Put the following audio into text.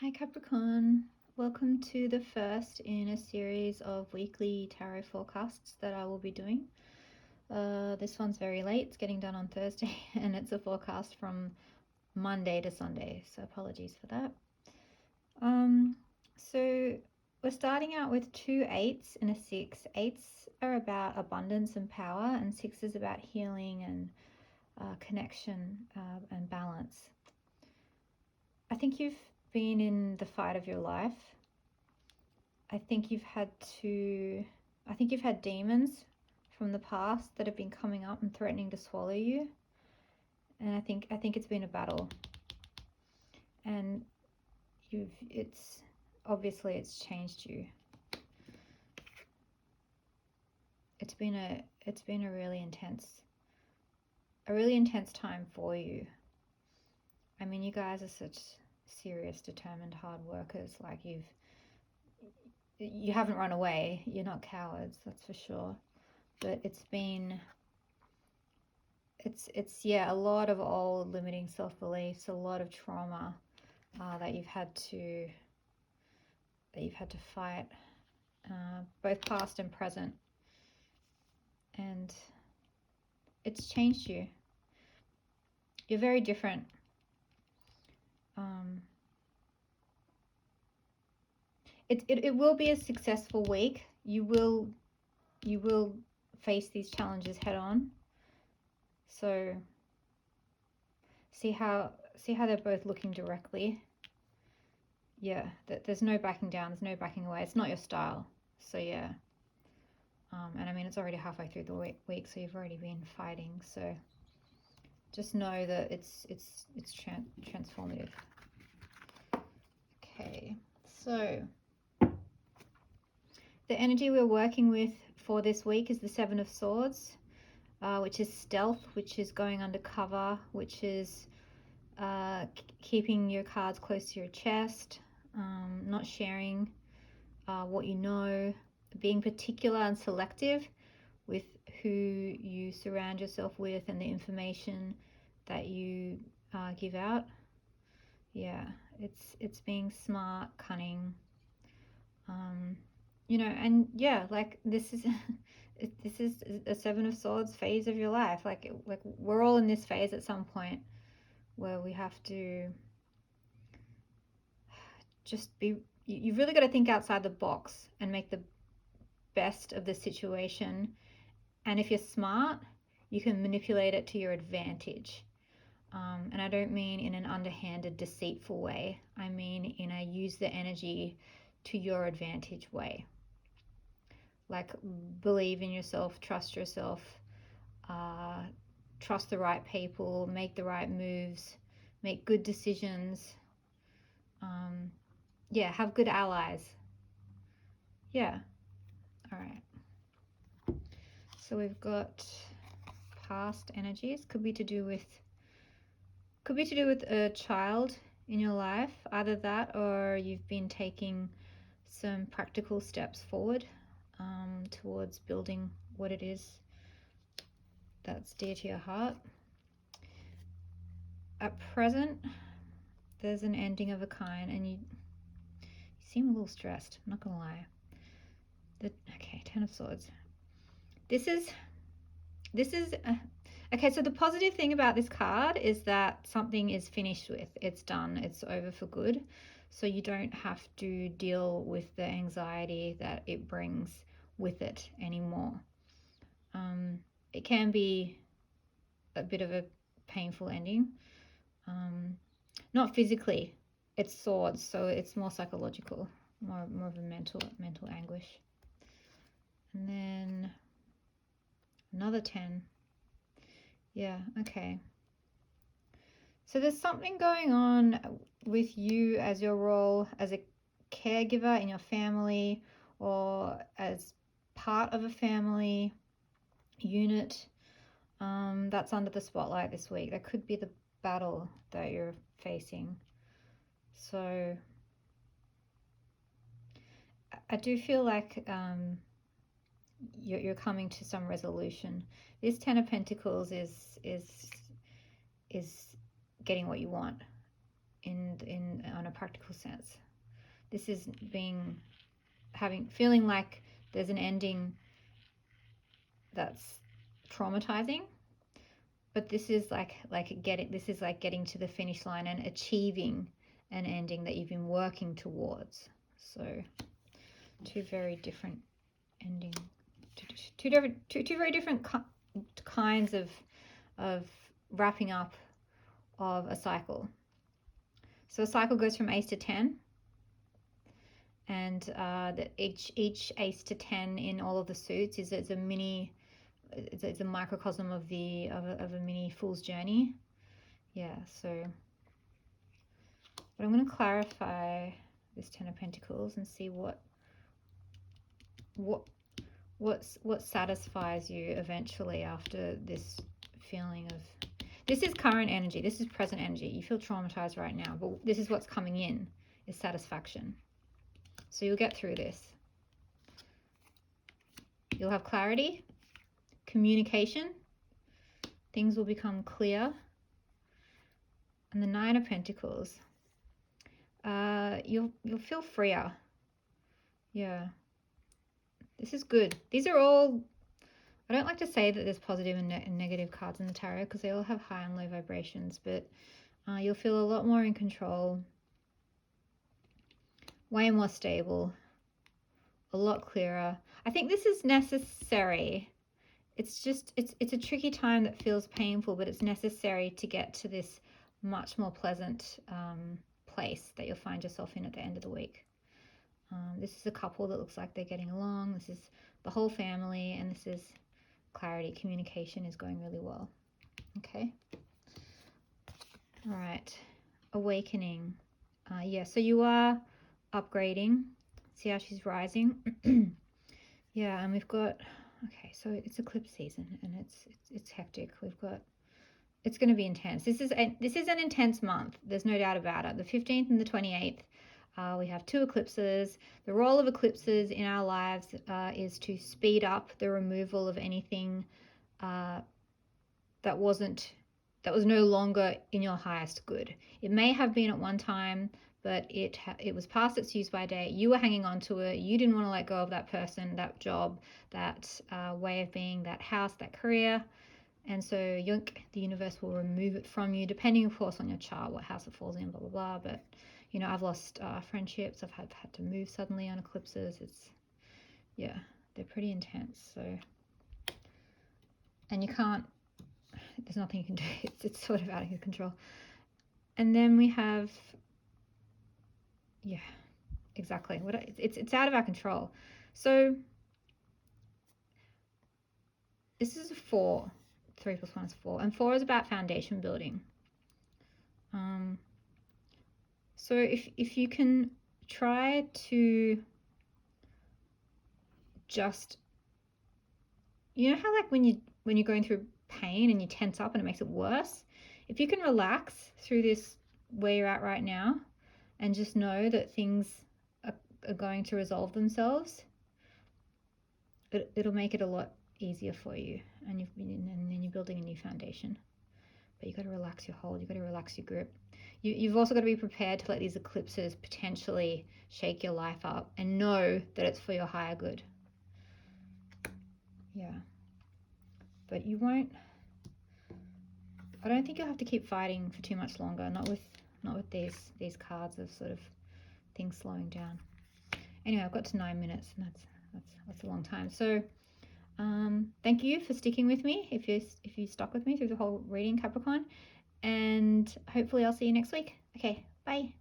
Hi Capricorn, welcome to the first in a series of weekly tarot forecasts that I will be doing. This one's very late, it's getting done on Thursday, and it's a forecast from Monday to Sunday, so apologies for that. So we're starting out with 2 8s and a 6. 8s are about abundance and power, and 6 is about healing and connection and balance. I think you've been in the fight of your life. I think you've had demons from the past that have been coming up and threatening to swallow you. And I think it's been a battle. And it's changed you. It's been a really intense time for you. I mean, you guys are such serious, determined, hard workers. Like you haven't run away. You're not cowards, that's for sure. But it's a lot of old limiting self-beliefs, a lot of trauma that you've had to fight, both past and present, and it's changed you. You're very different. It will be a successful week. You will face these challenges head on. So see how they're both looking directly. Yeah, there's no backing down, there's no backing away. It's not your style. So yeah. And I mean, it's already halfway through the week, so you've already been fighting. So just know that it's transformative. Okay, so the energy we're working with for this week is the 7 of Swords, which is stealth, which is going undercover, which is keeping your cards close to your chest, not sharing what you know, being particular and selective with who you surround yourself with and the information that you give out. Yeah, it's being smart, cunning, and yeah, like this is a 7 of Swords phase of your life. Like we're all in this phase at some point where we have to just be. You've really got to think outside the box and make the best of the situation. And if you're smart, you can manipulate it to your advantage. And I don't mean in an underhanded, deceitful way. I mean in a use the energy to your advantage way. Like believe in yourself, trust yourself, trust the right people, make the right moves, make good decisions. Have good allies. Yeah. All right. So we've got past energies. Could be to do with a child in your life, either that or you've been taking some practical steps forward towards building what it is that's dear to your heart. At present, there's an ending of a kind, and you seem a little stressed, I'm not gonna lie. Okay, 10 of Swords. This is okay, so the positive thing about this card is that something is finished with. It's done. It's over for good. So you don't have to deal with the anxiety that it brings with it anymore. It can be a bit of a painful ending. Not physically. It's swords, so it's more psychological, more of a mental anguish. And then another 10. Yeah, okay. So there's something going on with you as your role as a caregiver in your family or as part of a family unit that's under the spotlight this week. That could be the battle that you're facing. So I do feel like you're coming to some resolution. This 10 of Pentacles is getting what you want on a practical sense. This is feeling like there's an ending that's traumatizing, but this is like getting to the finish line and achieving an ending that you've been working towards. So two very different ending, two very different kinds of wrapping up of a cycle. So a cycle goes from ace to 10, and each ace to 10 in all of the suits is a mini. It's a microcosm of a mini fool's journey. Yeah. So, but I'm going to clarify this 10 of Pentacles and see what satisfies you eventually after this feeling of. This is current energy. This is present energy. You feel traumatized right now, but this is what's coming in, is satisfaction. So you'll get through this. You'll have clarity, communication. Things will become clear. And the 9 of Pentacles. You'll feel freer. Yeah. This is good. These are all, I don't like to say that there's positive and negative cards in the tarot because they all have high and low vibrations, but you'll feel a lot more in control, way more stable, a lot clearer. I think this is necessary. It's just, it's a tricky time that feels painful, but it's necessary to get to this much more pleasant place that you'll find yourself in at the end of the week. This is a couple that looks like they're getting along. This is the whole family, and this is clarity. Communication is going really well. Okay. All right. Awakening. Yeah, so you are upgrading. See how she's rising? Yeah, and we've got, okay, so it's eclipse season, and it's hectic. It's going to be intense. This is an intense month. There's no doubt about it. The 15th and the 28th. We have 2 eclipses. The role of eclipses in our lives is to speed up the removal of anything that was no longer in your highest good. It may have been at one time, but it was past its use by date. You were hanging on to it. You didn't want to let go of that person, that job, that way of being, that house, that career. And so the universe will remove it from you, depending, of course, on your chart, what house it falls in, blah, blah, blah. But you know, I've lost friendships. I've had to move suddenly on eclipses. Yeah, they're pretty intense. So, and there's nothing you can do. It's sort of out of your control. And then we have, yeah, exactly. It's out of our control. So this is a 4. 3 plus 1 is 4. And 4 is about foundation building. So if you can try to just, you know how like when you're going through pain and you tense up and it makes it worse, if you can relax through this where you're at right now and just know that things are going to resolve themselves, it'll make it a lot easier for you, and then you're building a new foundation. But you've got to relax your hold. You've got to relax your grip. You've also got to be prepared to let these eclipses potentially shake your life up and know that it's for your higher good. Yeah. But you won't, I don't think you'll have to keep fighting for too much longer. Not with these cards of sort of things slowing down. Anyway, I've got to 9 minutes, and that's a long time. So thank you for sticking with me, if you stuck with me through the whole reading, Capricorn, and hopefully I'll see you next week. Okay, bye.